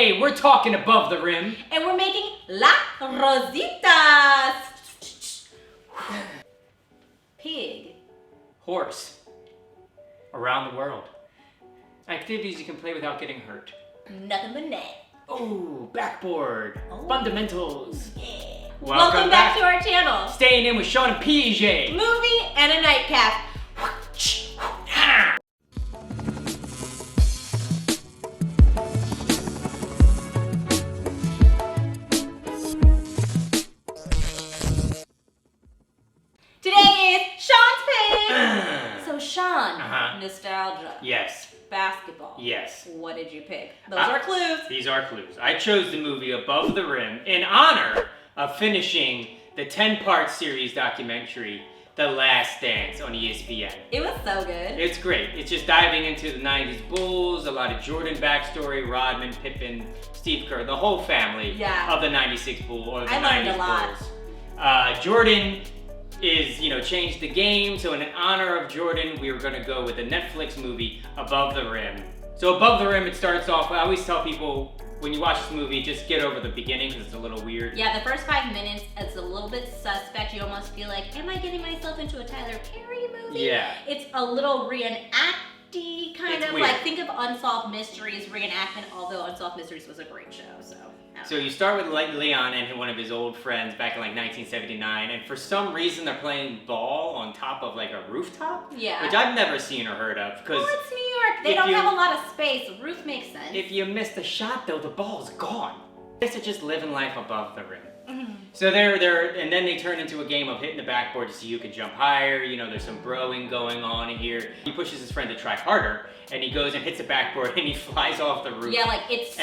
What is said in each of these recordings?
Today we're talking above the rim. And we're making La Rosita. Pig. Horse. Around the world. Activities you can play without getting hurt. Nothing but net. Oh, backboard. Oh. Fundamentals. Yeah. Welcome back to our channel. Staying in with Sean and Piaget. Movie and a nightcap. Today is Sean's page. So Sean, nostalgia. Yes. Basketball. Yes. What did you pick? Those are clues. These are clues. I chose the movie Above the Rim in honor of finishing the 10-part series documentary, The Last Dance, on ESPN. It was so good. It's great. It's just diving into the 90s Bulls, a lot of Jordan backstory, Rodman, Pippen, Steve Kerr, the whole family of the 96 Bulls, or the 90s Bulls. Jordan is, changed the game, so in honor of Jordan, we were gonna go with the Netflix movie, Above the Rim. So Above the Rim, it starts off, I always tell people, when you watch this movie, just get over the beginning, because it's a little weird. Yeah, the first 5 minutes, it's a little bit suspect. You almost feel like, am I getting myself into a Tyler Perry movie? Yeah. It's a little reenacty, kind of, weird. like, think of Unsolved Mysteries reenactment, although Unsolved Mysteries was a great show, so. So you start with Leon and one of his old friends back in like 1979, and for some reason they're playing ball on top of like a rooftop? Yeah. Which I've never seen or heard of. Well, it's New York. They don't have a lot of space. A roof makes sense. If you miss the shot though, the ball's gone. I guess they're just living life above the rim. So and then they turn into a game of hitting the backboard to see who can jump higher. There's some broing going on here. He pushes his friend to try harder, and he goes and hits the backboard, and he flies off the roof. Yeah, like it's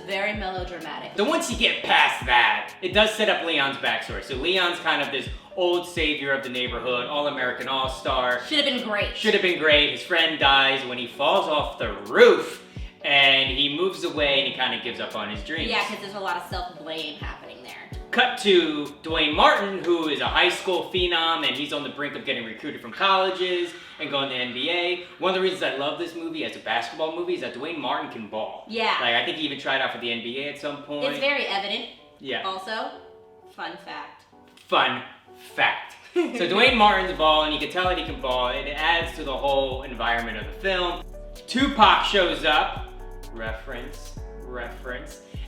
very melodramatic. So once you get past that, it does set up Leon's backstory. So Leon's kind of this old savior of the neighborhood, all-American all-star. Should have been great. Should have been great. His friend dies when he falls off the roof, and he moves away and he kind of gives up on his dreams. Yeah, because there's a lot of self-blame happening there. Cut to Dwayne Martin, who is a high school phenom, and he's on the brink of getting recruited from colleges and going to the NBA. One of the reasons I love this movie as a basketball movie is that Dwayne Martin can ball. Yeah. Like, I think he even tried out for the NBA at some point. It's very evident. Yeah. Also, fun fact. Fun fact. So Dwayne Martin's balling, you can tell that he can ball. It adds to the whole environment of the film. Tupac shows up. Reference.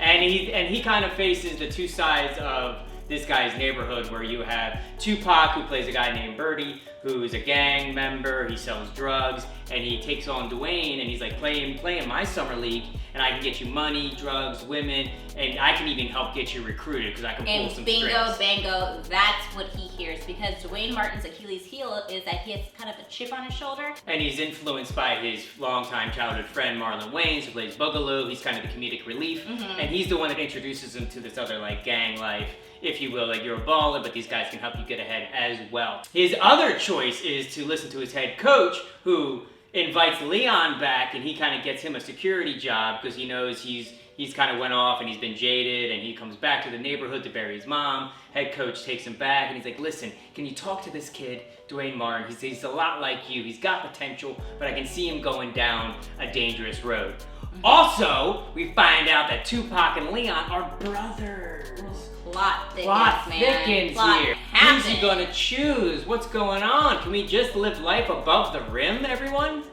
And he kind of faces the two sides of this guy's neighborhood, where you have Tupac, who plays a guy named Birdie, who is a gang member, he sells drugs, and he takes on Dwayne, and he's like, play in my summer league, and I can get you money, drugs, women, and I can even help get you recruited, because I can pull some strings. And bingo, that's what he hears, because Dwayne Martin's Achilles heel is that he has kind of a chip on his shoulder. And he's influenced by his longtime childhood friend, Marlon Wayans, who plays Boogaloo. He's kind of the comedic relief, and he's the one that introduces him to this other like gang life, if you will. Like, you're a baller, but these guys can help you get ahead as well. His other choice is to listen to his head coach, who invites Leon back, and he kind of gets him a security job because he knows he's kind of went off and he's been jaded, and he comes back to the neighborhood to bury his mom. Head coach takes him back, and he's like, listen, can you talk to this kid, Dwayne Martin? He's a lot like you. He's got potential, but I can see him going down a dangerous road. Also, we find out that Tupac and Leon are brothers. Plot thickens here. Who's he gonna choose? What's going on? Can we just live life above the rim, everyone?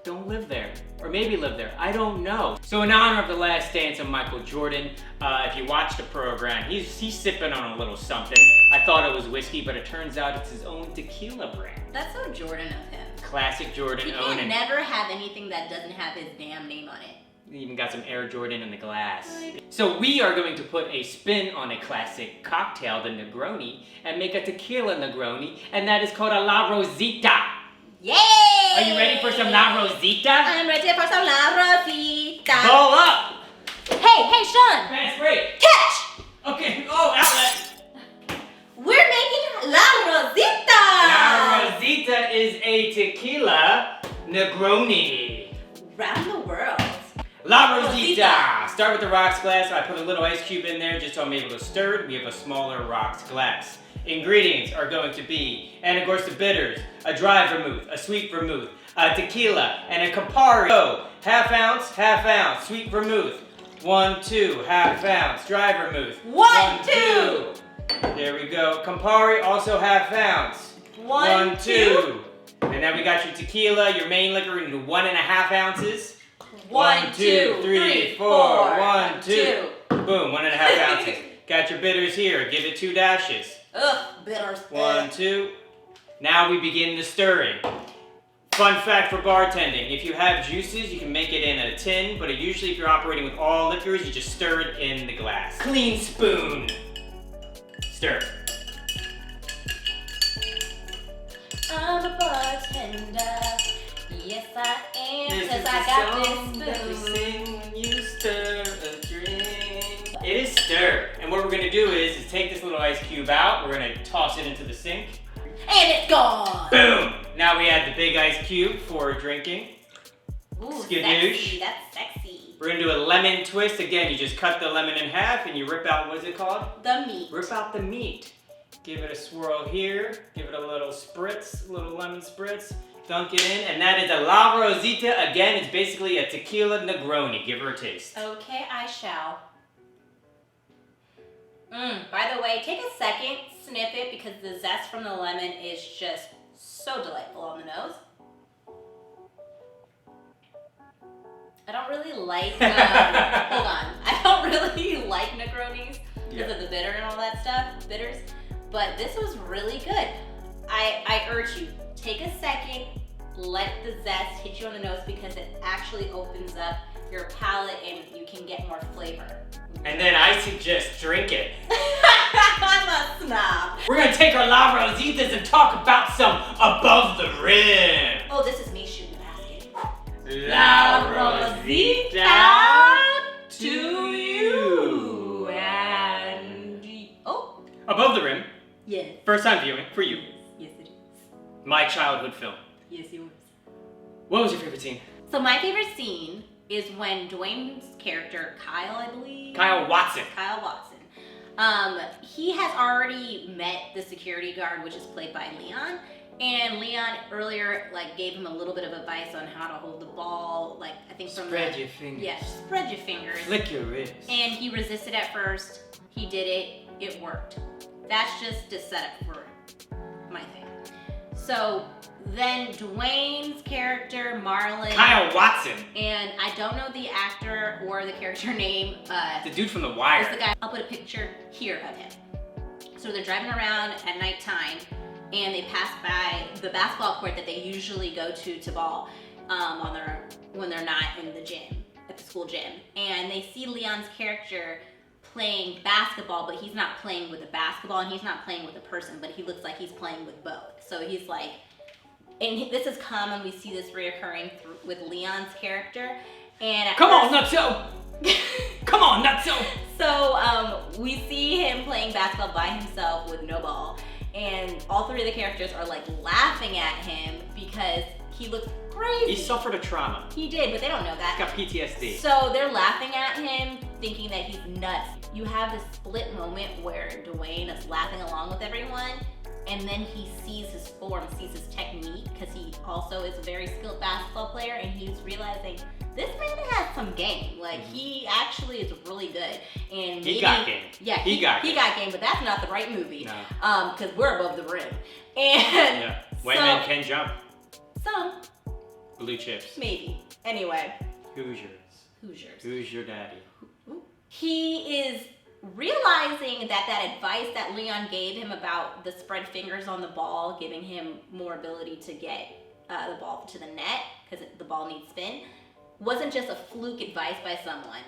Don't live there. Or maybe live there. I don't know. So in honor of The Last Dance of Michael Jordan, if you watch the program, he's sipping on a little something. I thought it was whiskey, but it turns out it's his own tequila brand. That's so Jordan of him. Classic Jordan. He can never have anything that doesn't have his damn name on it. He even got some Air Jordan in the glass. So we are going to put a spin on a classic cocktail, the Negroni, and make a tequila Negroni, and that is called a La Rosita. Yay! Are you ready for some La Rosita? I'm ready for some La Rosita. Ball up! Hey, Sean! Fast break! Catch! Okay, outlet! We're making La Rosita! La Rosita is a tequila Negroni. Round the world. La Rosita! Start with the rocks glass. I put a little ice cube in there just so I'm able to stir it. We have a smaller rocks glass. Ingredients are going to be, and of course the bitters, a dry vermouth, a sweet vermouth, a tequila, and a Campari. So, half ounce, Sweet Vermouth. 1, 2, half ounce, Dry Vermouth. 1, 2. There we go. Campari, also half ounce. 1, 2. And then we got your tequila, your main liquor, into 1.5 ounces. 1, 2, 3, 4. 1, 2. Boom, 1.5 ounces. Got your bitters here. Give it 2 dashes. Ugh, bitters. 1, 2. Now we begin the stirring. Fun fact for bartending, if you have juices, you can make it in a tin, but usually if you're operating with all liquors, you just stir it in the glass. Clean spoon. Stir. I'm a bartender. Yes, I am, because I got this spoon. Sing when you stir a drink. It is stir, and what we're going to do is take this little ice cube out, we're going to toss it into the sink. And it's gone. Boom! Now we add the big ice cube for drinking. Ooh, Skadoosh. sexy. That's sexy. We're gonna do a lemon twist. Again, you just cut the lemon in half and you rip out, what is it called? The meat. Rip out the meat. Give it a swirl here. Give it a little spritz, a little lemon spritz. Dunk it in, and that is a La Rosita. Again, it's basically a tequila Negroni. Give her a taste. Okay, I shall. By the way, take a second, sniff it, because the zest from the lemon is just so delightful on the nose. I don't really like, hold on. I don't really like Negronis because of the bitter and all that stuff, bitters, but this was really good. I urge you, take a second, let the zest hit you on the nose because it actually opens up your palate and you can get more flavor. And then I suggest drink it. I'm a snob. We're gonna take our La Rositas and talk about some above the rim. Oh, this is me shooting the basket. La Rosita to you. And oh, Above the Rim. yes. First time viewing for you. Yes, it is. My childhood film. Yes, it was. What was your favorite scene? So my favorite scene is when Dwayne's character, Kyle, I believe. Kyle Watson. Kyle Watson. He has already met the security guard, which is played by Leon. And Leon earlier gave him a little bit of advice on how to hold the ball. I think from Spread your fingers. Yeah, spread your fingers. Flick your wrist. And he resisted at first. He did it. It worked. That's just a setup for my thing. So then Dwayne's character, Marlon. Kyle Watson. And I don't know the actor or the character name. The dude from The Wire. It's the guy. I'll put a picture here of him. So they're driving around at nighttime and they pass by the basketball court that they usually go to ball when they're not in the gym, at the school gym. And they see Leon's character playing basketball, but he's not playing with a basketball and he's not playing with a person, but he looks like he's playing with both. So he's like, and this is common, we see this reoccurring with Leon's character. And Come on, Nutso! Come on, Nutso! So we see him playing basketball by himself with no ball. And all three of the characters are laughing at him because he looks crazy. He suffered a trauma. He did, but they don't know that. He's got PTSD. So they're laughing at him, thinking that he's nuts. You have this split moment where Dwayne is laughing along with everyone, and then he sees his form, sees his technique, because he also is a very skilled basketball player, and he's realizing this man has some game. He actually is really good. And he got game. Yeah, he got game, but that's not the right movie. No. Because we're above the rim. And yeah. White men can jump. Some. Blue chips. Maybe. Anyway. Hoosiers. Who's your daddy? He is realizing that advice that Leon gave him about the spread fingers on the ball, giving him more ability to get the ball to the net, because the ball needs spin, wasn't just a fluke advice by someone.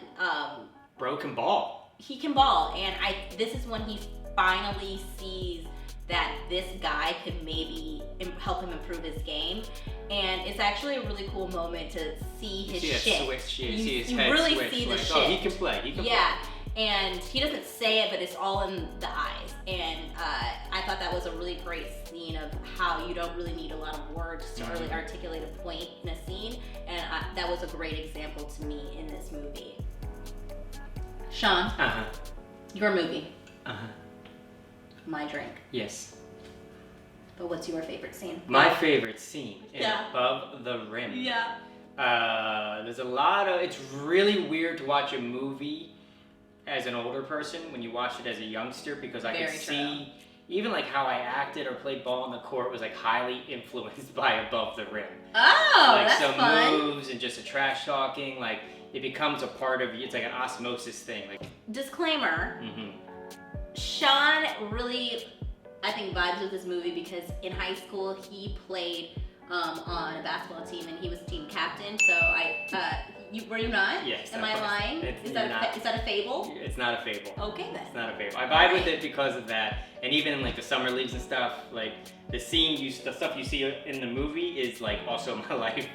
Bro can ball. He can ball, and this is when he finally sees that this guy could maybe help him improve his game. And it's actually a really cool moment to see his shift. You really see the shift. Oh, he can play. Yeah, and he doesn't say it, but it's all in the eyes. And I thought that was a really great scene of how you don't really need a lot of words to really articulate a point in a scene. And that was a great example to me in this movie. Sean, your movie. My drink. Yes. But what's your favorite scene? My favorite scene in Above the Rim. Yeah. There's a lot of. It's really weird to watch a movie as an older person when you watch it as a youngster, because I could see even like how I acted or played ball in the court was like highly influenced by Above the Rim. Oh, like that's some fun. moves and just a trash talking, like it becomes a part of you. It's like an osmosis thing. Like disclaimer. Sean really, I think, vibes with this movie because in high school he played on a basketball team and he was team captain. So were you not? Yes. Am I lying? Is that a fable? It's not a fable. Okay then. It's not a fable. I vibe with it because of that, and even in like the summer leagues and stuff, like the stuff you see in the movie is like also my life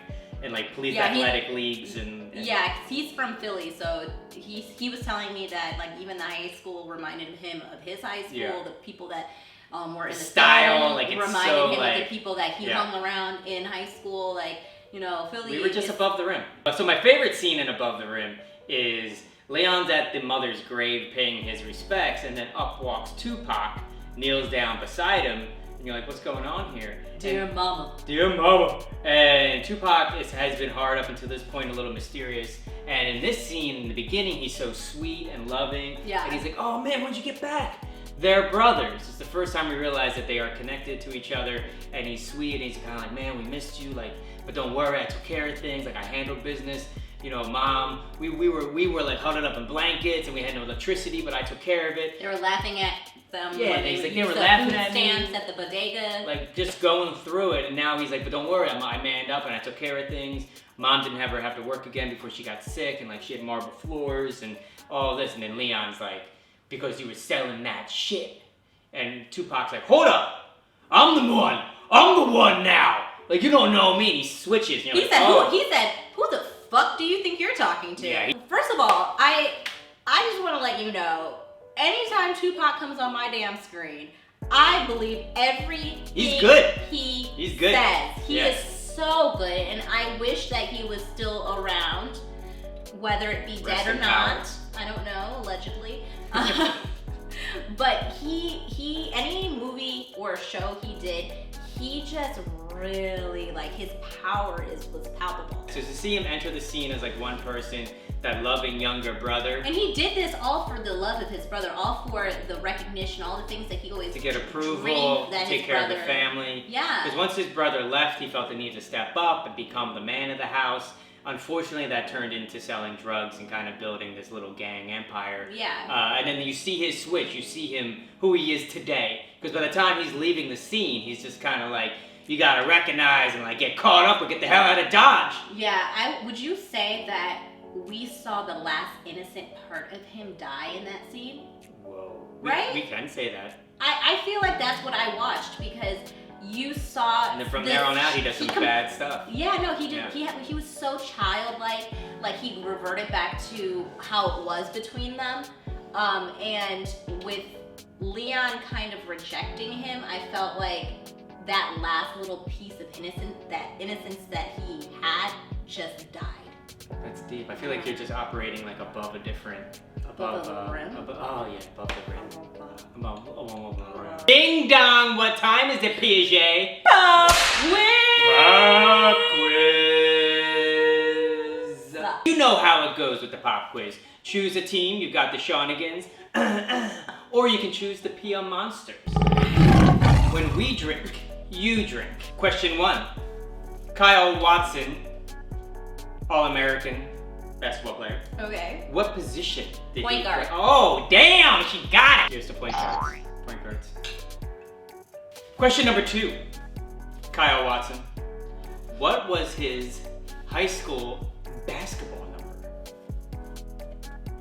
in like police athletic leagues and yeah, 'cause he's from Philly, so he was telling me that like even the high school reminded him of his high school. Yeah. The people that were in the style, like it's reminded so him like of the people that he hung around in high school, like. You know, Philly. We were just above the rim. So my favorite scene in Above the Rim is Leon's at the mother's grave paying his respects, and then up walks Tupac, kneels down beside him, and you're like, what's going on here? Dear mama. Dear mama. And Tupac has been hard up until this point, a little mysterious. And in this scene, in the beginning, he's so sweet and loving. Yeah. And he's like, oh man, when'd you get back? They're brothers. It's the first time we realize that they are connected to each other, and he's sweet, and he's kind of like, man, we missed you, like, but don't worry, I took care of things, like I handled business, you know, mom, we were like huddled up in blankets, and we had no electricity, but I took care of it. They were laughing at them. Yeah, they were laughing at me. Stands at the bodega. Like, just going through it, and now he's like, but don't worry, I manned up, and I took care of things. Mom didn't have to work again before she got sick, and like she had marble floors, and all this, and then Leon's like, because you were selling that shit. And Tupac's like, hold up, I'm the one now. Like, you don't know me. And he switches. You know, he said, who the fuck do you think you're talking to? Yeah, First of all, I just want to let you know, anytime Tupac comes on my damn screen, I believe everything he's good. He's good. Says. He is so good, and I wish that he was still around, whether it be dead or not. I don't know, allegedly. But he any movie or show he did, he just really, like, his power was palpable. So to see him enter the scene as like one person, that loving younger brother. And he did this all for the love of his brother, all for the recognition, all the things that he always to get approval, to take care of the family. Yeah. Because once his brother left, he felt the need to step up and become the man of the house. Unfortunately, that turned into selling drugs and kind of building this little gang empire. Yeah. And then you see his switch. You see him, who he is today. Because by the time he's leaving the scene, he's just kind of like, you gotta recognize and like get caught up or get the hell out of Dodge. Yeah. Would you say that we saw the last innocent part of him die in that scene? Whoa. Right? We can say that. I feel like that's what I watched, because you saw. And then from there on out, he does some bad stuff. Yeah, no, he did. Yeah. He was so childlike. Like, he reverted back to how it was between them. And with Leon kind of rejecting him, I felt like that last little piece of innocence that he had just died. That's deep. I feel like you're just operating like above a different. Above the rim? Above the rim. Above the rim. Ding dong! What time is it, Piaget? Pop quiz! You know how it goes with the pop quiz. Choose a team. You've got the Shawniggans. Or you can choose the Pia Monsters. When we drink, you drink. Question 1. Kyle Watson, All-American basketball player. Okay. What position did point he guard. play? Oh, damn, she got it. Here's the point guards. Point guards. Question number 2. Kyle Watson. What was his high school basketball number?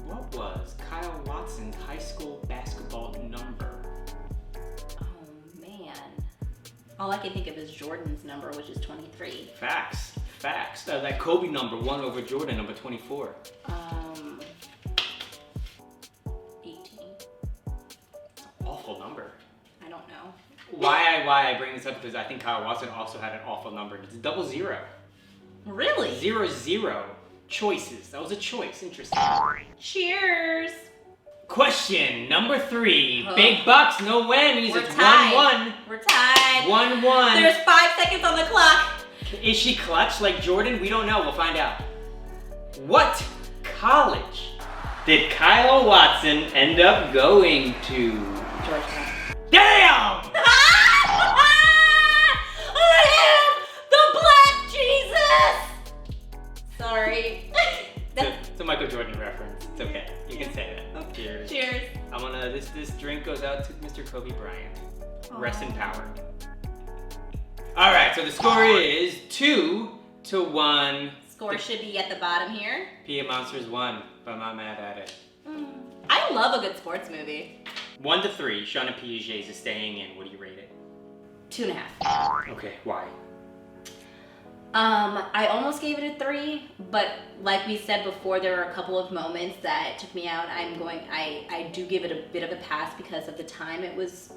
What was Kyle Watson's high school basketball number? Oh, man. All I can think of is Jordan's number, which is 23. Facts. That Kobe number won over Jordan, number 24. 18. Awful number. I don't know. Why I bring this up because I think Kyle Watson also had an awful number. It's 00. Really? 0-0 choices. That was a choice. Interesting. Cheers. Question number 3. Big bucks, no whammies. We're It's tied. 1-1. We're tied. 1-1. There's 5 seconds on the clock. Is she clutch like Jordan? We don't know. We'll find out. What college did Kyle Watson end up going to? Georgetown. Damn! I am the Black Jesus! Sorry. It's a Michael Jordan reference. It's okay. You can say that. Cheers. Cheers. This drink goes out to Mr. Kobe Bryant. Aww. Rest in power. All right, so the score is 2-1. Score should be at the bottom here. Pia Monsters won, but I'm not mad at it. I love a good sports movie. 1-3. Sean and Piaget is staying in. What do you rate it? 2.5. Okay, why? I almost gave it a 3, but like we said before, there were a couple of moments that took me out. I do give it a bit of a pass because of the time it was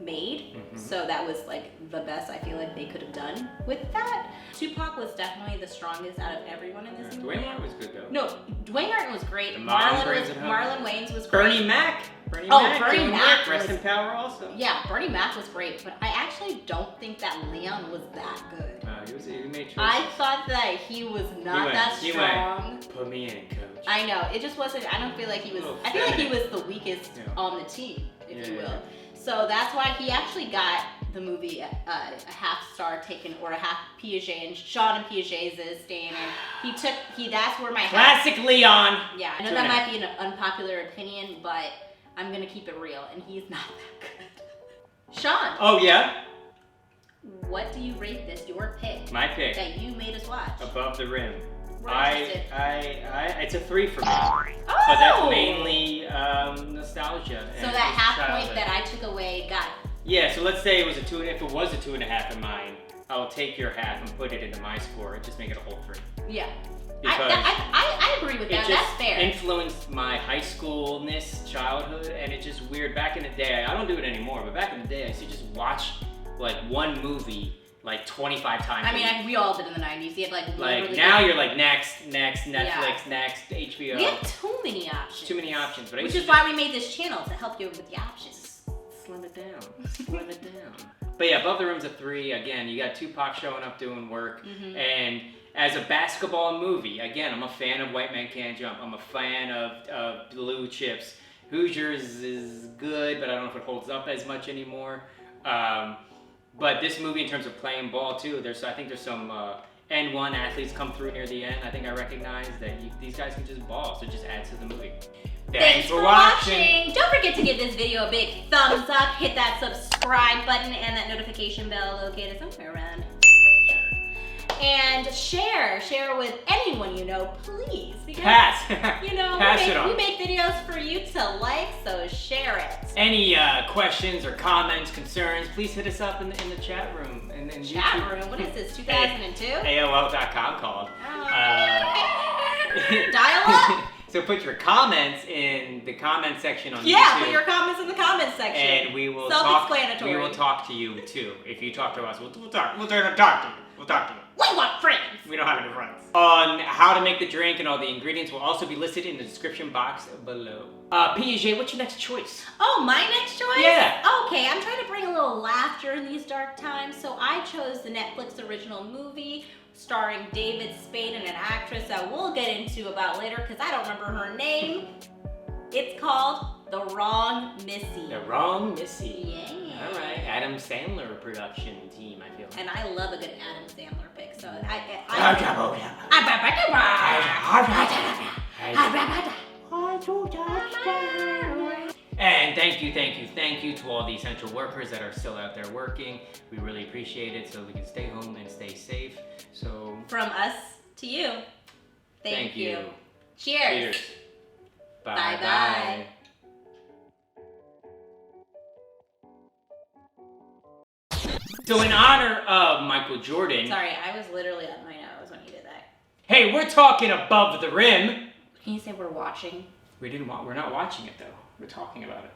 made. So that was like the best I feel like they could have done with that. Tupac was definitely the strongest out of everyone in this movie. Dwayne Martin was good though. No, Dwayne Martin was great. The Marlon Wayans was great. Bernie Mac. Bernie doing Mac work. Rest was- in power also. Yeah, Bernie Mac was great, but I actually don't think that Leon was that good. He made choices. I thought that he was not that strong. Put me in, coach. I know, it just wasn't, I don't feel like he was, I feel like he was the weakest on the team, if you will. Yeah. So that's why he actually got the movie a half star taken, or a half Piaget, and Sean and Piaget's is staying in. That's where my Classic Leon. Yeah, I know that might be an unpopular opinion, but I'm gonna keep it real, and he's not that good. Sean. Oh yeah? What do you rate this? Your pick. My pick. That you made us watch. Above the Rim. We're interested. It's a 3 for me. Oh! But that's mainly nostalgia. So and that half childhood. point that I took away got. Yeah, so let's say it was a 2, if it was a 2.5 in mine, I'll take your half and put it into my score and just make it a whole 3. Yeah. Because I agree with that. it just That's fair. influenced my high schoolness, childhood, and it's just weird. Back in the day, I don't do it anymore, but back in the day, I used to just watch like one movie like 25 times. I mean, we all did in the 90s. You had like now you're like next, Netflix, next, HBO. We have too many options. Too many options. But Which is why we made this channel, to help you with the options. Slim it down. Slim it down. But yeah, Above the Rim's a 3. Again, you got Tupac showing up doing work. And as a basketball movie, again, I'm a fan of White Man Can't Jump. I'm a fan of Blue Chips. Hoosiers is good, but I don't know if it holds up as much anymore. But this movie, in terms of playing ball too, I think there's some N1 athletes come through near the end. I think I recognize that these guys can just ball, so it just adds to the movie. Thanks for watching. Don't forget to give this video a big thumbs up, hit that subscribe button and that notification bell located somewhere around here. And share with anyone you know, please. Because, Pass. You know, we make videos for you to like, so share it. Any questions or comments, concerns, please hit us up in the chat room. And Chat room? What is this, 2002? AOL.com called. Dial up. So put your comments in the comment section on YouTube. Yeah, put your comments in the comments section. And we will Self-explanatory. We will talk to you too. If you talk to us, we'll talk to you. We'll talk to you. We want friends. We don't have any friends. On how to make the drink and all the ingredients will also be listed in the description box below. Piaget, what's your next choice? Oh, my next choice? Yeah. Okay, I'm trying to bring a little laughter in these dark times, so I chose the Netflix original movie starring David Spade and an actress that we'll get into about later because I don't remember her name. It's called The Wrong Missy. The Wrong Missy. Yeah. All right, Adam Sandler production team, I feel. And I love a good Adam Sandler pick, so And thank you to all the essential workers that are still out there working. We really appreciate it so we can stay home and stay safe. So from us to you, thank you. Cheers. Bye-bye. So in honor of Michael Jordan... Sorry, I was literally up my nose when you did that. Hey, we're talking Above the Rim. Can you say we're watching? We're not watching it though. We're talking about it.